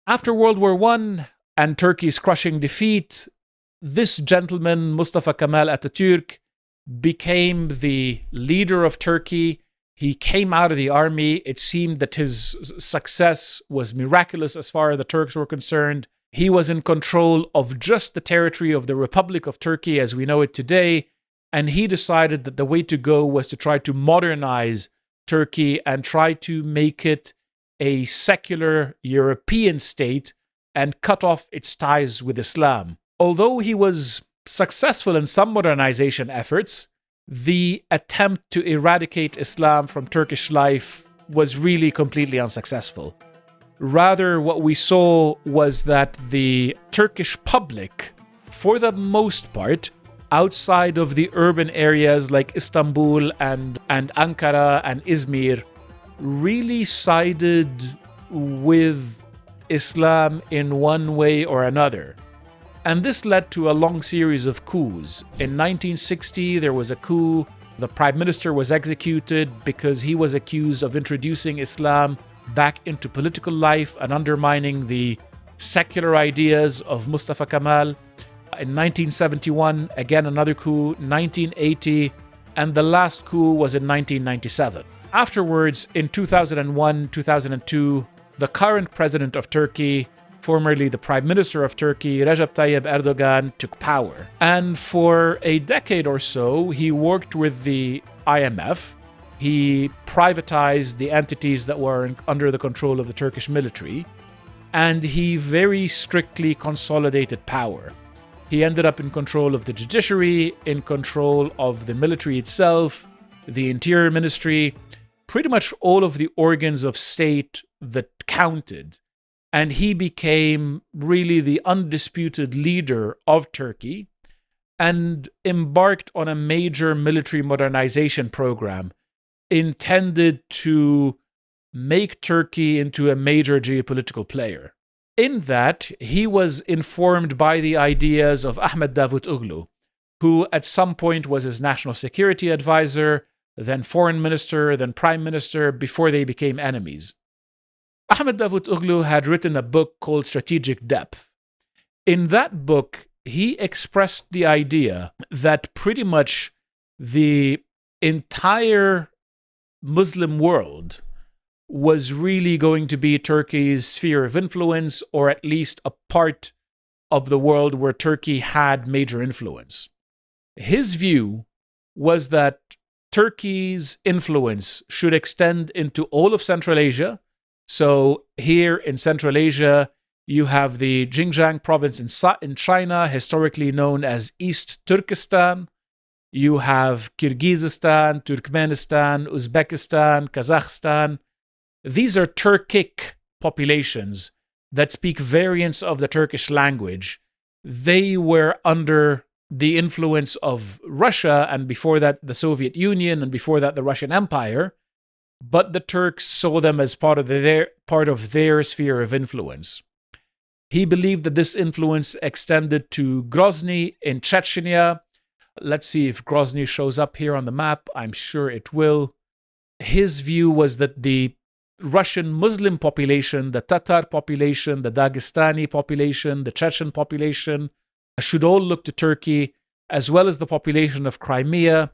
After World War I and Turkey's crushing defeat, this gentleman, Mustafa Kemal Ataturk, became the leader of Turkey. He came out of the army. It seemed that his success was miraculous as far as the Turks were concerned. He was in control of just the territory of the Republic of Turkey as we know it today. And he decided that the way to go was to try to modernize Turkey and try to make it a secular European state and cut off its ties with Islam. Although he was successful in some modernization efforts, the attempt to eradicate Islam from Turkish life was really completely unsuccessful. Rather, what we saw was that the Turkish public, for the most part, outside of the urban areas like Istanbul and Ankara and Izmir, really sided with Islam in one way or another. And this led to a long series of coups. In 1960, there was a coup. The prime minister was executed because he was accused of introducing Islam back into political life and undermining the secular ideas of Mustafa Kemal. In 1971, again another coup, 1980, and the last coup was in 1997. Afterwards, in 2001, 2002, the current president of Turkey, formerly the Prime Minister of Turkey, Recep Tayyip Erdogan, took power. And for a decade or so, he worked with the IMF. He privatized the entities that were under the control of the Turkish military, and he very strictly consolidated power. He ended up in control of the judiciary, in control of the military itself, the interior ministry, pretty much all of the organs of state that counted. And he became really the undisputed leader of Turkey and embarked on a major military modernization program intended to make Turkey into a major geopolitical player. In that, he was informed by the ideas of Ahmed Davutoglu, who at some point was his national security advisor, then foreign minister, then prime minister, before they became enemies. Ahmed Davutoglu had written a book called Strategic Depth. In that book, he expressed the idea that pretty much the entire Muslim world was really going to be Turkey's sphere of influence, or at least a part of the world where Turkey had major influence. His view was that Turkey's influence should extend into all of Central Asia. So here in Central Asia, you have the Xinjiang province in China, historically known as East Turkestan. You have Kyrgyzstan, Turkmenistan, Uzbekistan, Kazakhstan. These are Turkic populations that speak variants of the Turkish language. They were under the influence of Russia, and before that the Soviet Union, and before that the Russian Empire, but the Turks saw them as part of their sphere of influence. He believed that this influence extended to Grozny in Chechnya. Let's see if Grozny shows up here on the map. I'm sure it will. His view was that the Russian Muslim population, the Tatar population, the Dagestani population, the Chechen population, should all look to Turkey, as well as the population of Crimea.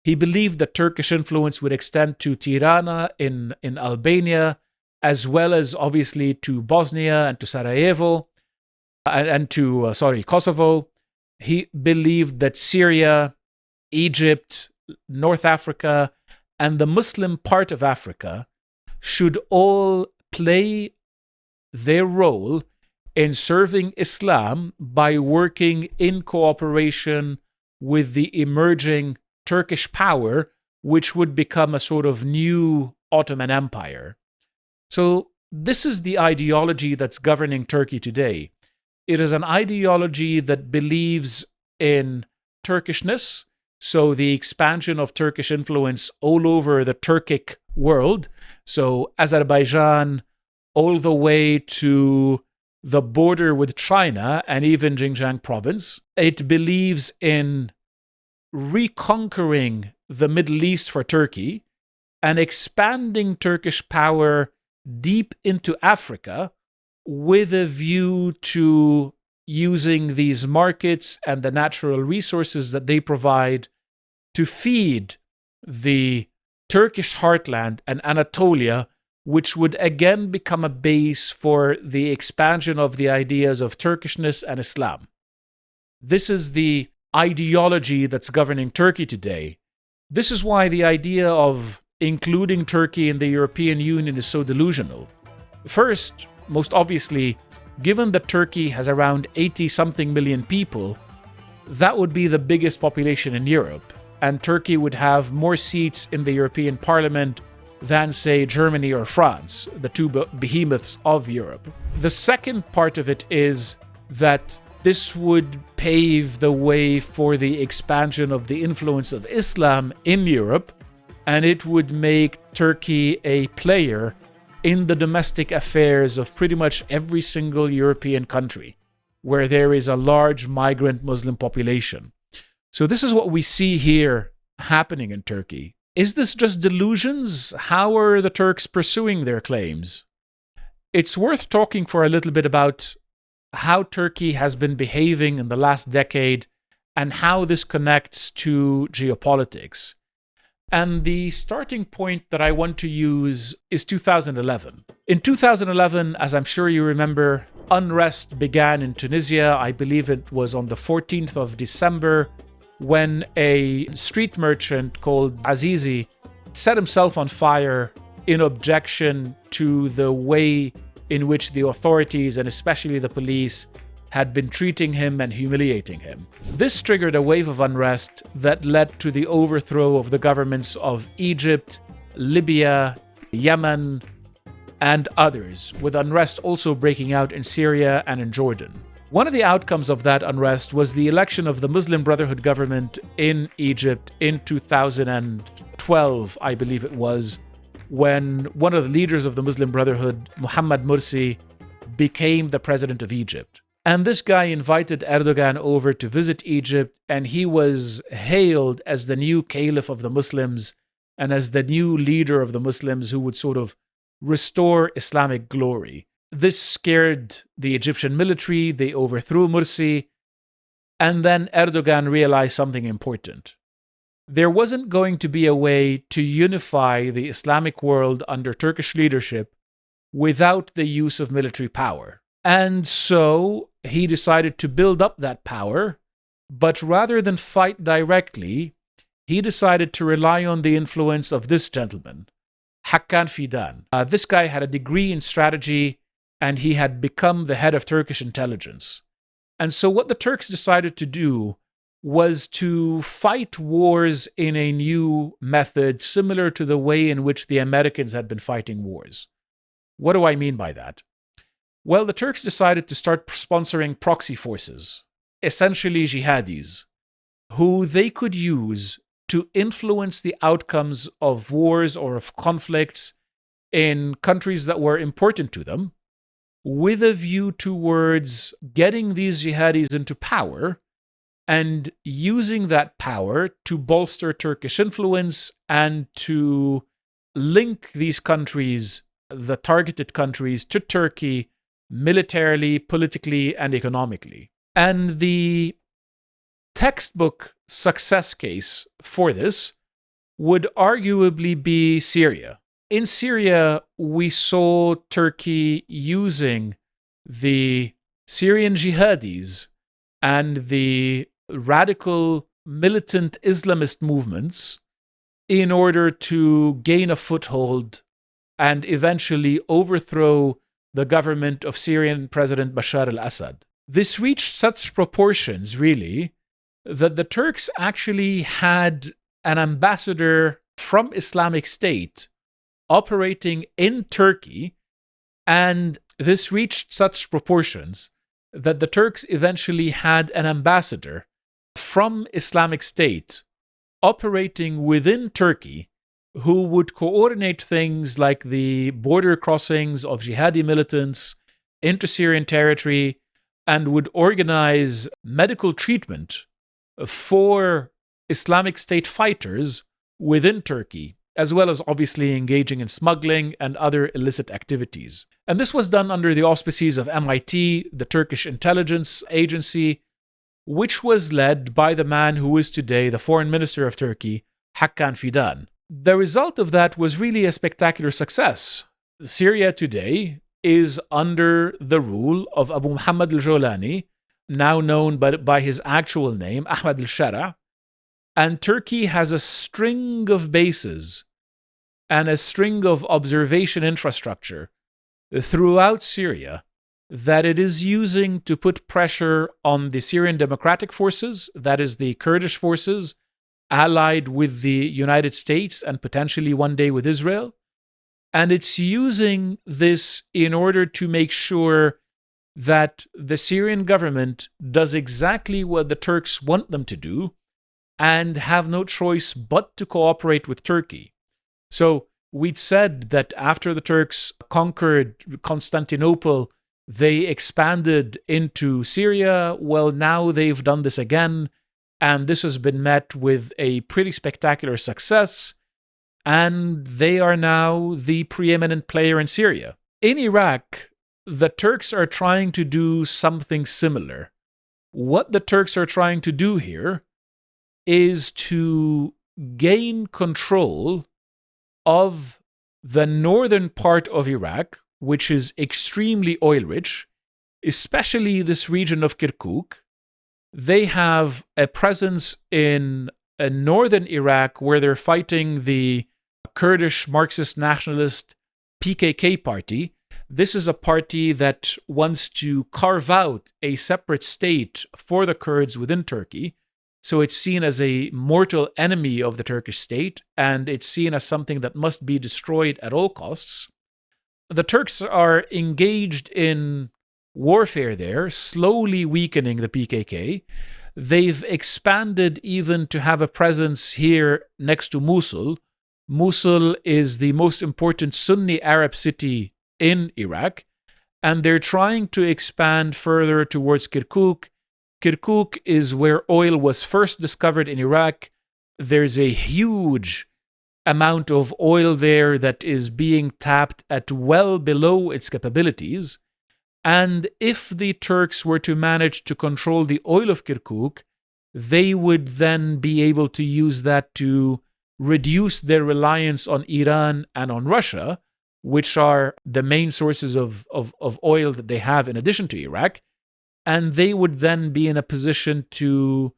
He believed that Turkish influence would extend to Tirana in Albania, as well as obviously to Bosnia and to Sarajevo, and to Kosovo. He believed that Syria, Egypt, North Africa, and the Muslim part of Africa should all play their role in serving Islam by working in cooperation with the emerging Turkish power, which would become a sort of new Ottoman Empire. So this is the ideology that's governing Turkey today. It is an ideology that believes in Turkishness, so the expansion of Turkish influence all over the Turkic world, so Azerbaijan all the way to the border with China and even Xinjiang province. It believes in reconquering the Middle East for Turkey and expanding Turkish power deep into Africa, with a view to using these markets and the natural resources that they provide to feed the Turkish heartland and Anatolia, which would again become a base for the expansion of the ideas of Turkishness and Islam. This is the ideology that's governing Turkey today. This is why the idea of including Turkey in the European Union is so delusional. First, most obviously, given that Turkey has around 80-something million people, that would be the biggest population in Europe, and Turkey would have more seats in the European Parliament than, say, Germany or France, the two behemoths of Europe. The second part of it is that this would pave the way for the expansion of the influence of Islam in Europe, and it would make Turkey a player in the domestic affairs of pretty much every single European country where there is a large migrant Muslim population. So this is what we see here happening in Turkey. Is this just delusions? How are the Turks pursuing their claims? It's worth talking for a little bit about how Turkey has been behaving in the last decade and how this connects to geopolitics. And the starting point that I want to use is 2011. In 2011, as I'm sure you remember, unrest began in Tunisia. I believe it was on the 14th of December when a street merchant called Azizi set himself on fire in objection to the way in which the authorities, and especially the police, had been treating him and humiliating him. This triggered a wave of unrest that led to the overthrow of the governments of Egypt, Libya, Yemen, and others, with unrest also breaking out in Syria and in Jordan. One of the outcomes of that unrest was the election of the Muslim Brotherhood government in Egypt in 2012, I believe it was, when one of the leaders of the Muslim Brotherhood, Mohammed Morsi, became the president of Egypt. And this guy invited Erdogan over to visit Egypt, and he was hailed as the new caliph of the Muslims and as the new leader of the Muslims who would sort of restore Islamic glory. This scared the Egyptian military. They overthrew Morsi. And then Erdogan realized something important. There wasn't going to be a way to unify the Islamic world under Turkish leadership without the use of military power. And so he decided to build up that power, but rather than fight directly, he decided to rely on the influence of this gentleman, Hakan Fidan. This guy had a degree in strategy, and he had become the head of Turkish intelligence. And so what the Turks decided to do was to fight wars in a new method similar to the way in which the Americans had been fighting wars. What do I mean by that? Well, the Turks decided to start sponsoring proxy forces, essentially jihadis, who they could use to influence the outcomes of wars or of conflicts in countries that were important to them, with a view towards getting these jihadis into power and using that power to bolster Turkish influence and to link these countries, the targeted countries, to Turkey militarily, politically, and economically. And the textbook success case for this would arguably be Syria. In Syria, we saw Turkey using the Syrian jihadis and the radical militant Islamist movements in order to gain a foothold and eventually overthrow the government of Syrian President Bashar al-Assad. This reached such proportions, really, that the Turks actually had an ambassador from Islamic State operating in Turkey, and this reached such proportions that the Turks eventually had an ambassador from Islamic State operating within Turkey who would coordinate things like the border crossings of jihadi militants into Syrian territory and would organize medical treatment for Islamic State fighters within Turkey. as well as obviously engaging in smuggling and other illicit activities. And this was done under the auspices of MIT, the Turkish intelligence agency, which was led by the man who is today the foreign minister of Turkey, Hakan Fidan. The result of that was really a spectacular success. Syria today is under the rule of Abu Muhammad al-Jolani, now known by his actual name, Ahmad al-Shara, and Turkey has a string of bases and a string of observation infrastructure throughout Syria that it is using to put pressure on the Syrian Democratic Forces, that is the Kurdish forces, allied with the United States and potentially one day with Israel. And it's using this in order to make sure that the Syrian government does exactly what the Turks want them to do and have no choice but to cooperate with Turkey. So we'd said that after the Turks conquered Constantinople, they expanded into Syria. Well, now they've done this again, and this has been met with a pretty spectacular success, and they are now the preeminent player in Syria. In Iraq, the Turks are trying to do something similar. What the Turks are trying to do here is to gain control of the northern part of Iraq, which is extremely oil-rich, especially this region of Kirkuk. They have a presence in northern Iraq where they're fighting the Kurdish Marxist nationalist PKK party. This is a party that wants to carve out a separate state for the Kurds within Turkey. So it's seen as a mortal enemy of the Turkish state, and it's seen as something that must be destroyed at all costs. The Turks are engaged in warfare there, slowly weakening the PKK. They've expanded even to have a presence here next to Mosul. Mosul is the most important Sunni Arab city in Iraq, and they're trying to expand further towards Kirkuk. Kirkuk is where oil was first discovered in Iraq. There's a huge amount of oil there that is being tapped at well below its capabilities. And if the Turks were to manage to control the oil of Kirkuk, they would then be able to use that to reduce their reliance on Iran and on Russia, which are the main sources of oil that they have in addition to Iraq. And they would then be in a position to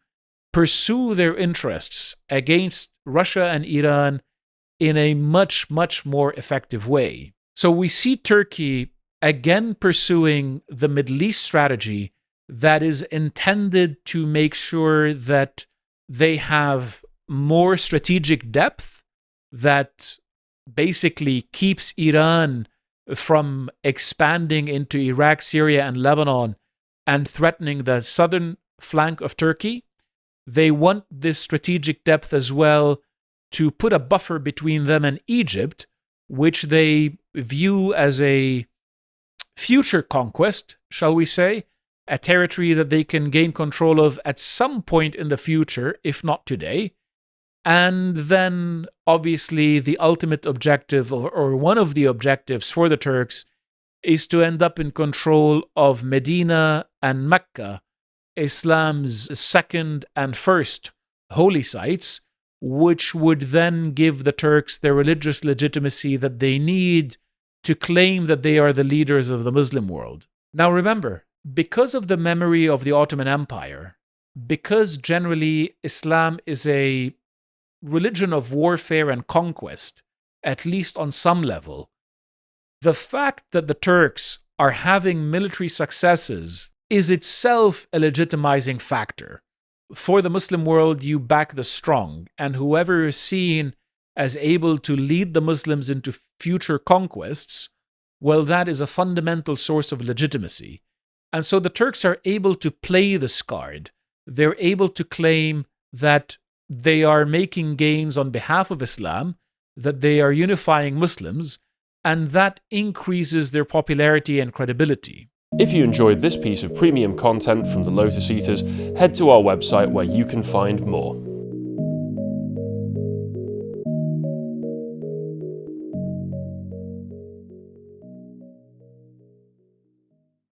pursue their interests against Russia and Iran in a much, much more effective way. So we see Turkey again pursuing the Middle East strategy that is intended to make sure that they have more strategic depth that basically keeps Iran from expanding into Iraq, Syria, and Lebanon and threatening the southern flank of Turkey. They want this strategic depth as well to put a buffer between them and Egypt, which they view as a future conquest, shall we say, a territory that they can gain control of at some point in the future, if not today. And then, obviously, the ultimate objective, or one of the objectives for the Turks, is to end up in control of Medina and Mecca, Islam's second and first holy sites, which would then give the Turks the religious legitimacy that they need to claim that they are the leaders of the Muslim world. Now remember, because of the memory of the Ottoman Empire, because generally Islam is a religion of warfare and conquest, at least on some level, the fact that the Turks are having military successes is itself a legitimizing factor. For the Muslim world, you back the strong, and whoever is seen as able to lead the Muslims into future conquests, well, that is a fundamental source of legitimacy. And so the Turks are able to play this card. They're able to claim that they are making gains on behalf of Islam, that they are unifying Muslims, and that increases their popularity and credibility. If you enjoyed this piece of premium content from the Lotus Eaters, head to our website where you can find more.